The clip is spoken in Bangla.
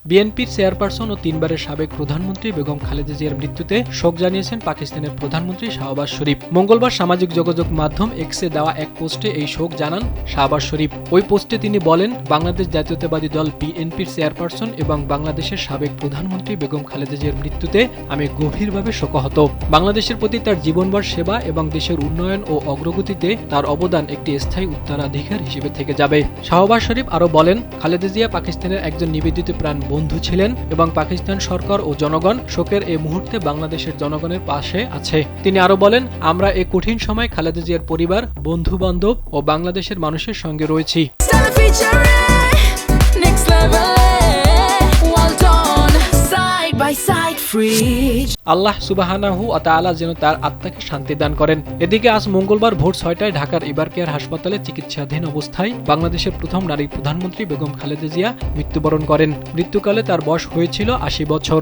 বিএনপির চেয়ারপারসন ও 3 বারের সাবেক প্রধানমন্ত্রী বেগম খালেদা জিয়ার মৃত্যুতে শোক জানিয়েছেন পাকিস্তানের প্রধানমন্ত্রী শাহবাজ শরীফ। মঙ্গলবার সামাজিক যোগাযোগ মাধ্যম এক্সে দেওয়া এক পোস্টে এই শোক জানান শাহবাজ শরীফ। ওই পোস্টে তিনি বলেন, বাংলাদেশ জাতীয়তাবাদী দল বিএনপির চেয়ারপারসন এবং বাংলাদেশের সাবেক প্রধানমন্ত্রী বেগম খালেদা জিয়ার মৃত্যুতে আমি গভীরভাবে শোকাহত। বাংলাদেশের প্রতি তার জীবনভর সেবা এবং দেশের উন্নয়ন ও অগ্রগতিতে তার অবদান একটি স্থায়ী উত্তরাধিকার হিসেবে থেকে যাবে। শাহবাজ শরীফ আরও বলেন, খালেদা জিয়া পাকিস্তানের একজন নিবেদিত প্রাণ বন্ধু ছিলেন এবং পাকিস্তান সরকার ও জনগণ শোকের এই মুহূর্তে বাংলাদেশের জনগণের পাশে আছে। তিনি আরও বলেন, আমরা এই কঠিন সময় খালেদা জিয়ার পরিবার, বন্ধু বান্ধব ও বাংলাদেশের মানুষের সঙ্গে রয়েছি। আল্লাহ সুবহানাহু ওয়া তাআলা যেন তার আত্মাকে শান্তি দান করেন। এদিকে আজ মঙ্গলবার ভোর 6টায় ঢাকার এবারকেয়ার হাসপাতালে চিকিৎসাধীন অবস্থায় বাংলাদেশের প্রথম নারী প্রধানমন্ত্রী বেগম খালেদা জিয়া মৃত্যুবরণ করেন। মৃত্যুকালে তার বয়স হয়েছিল 80 বছর।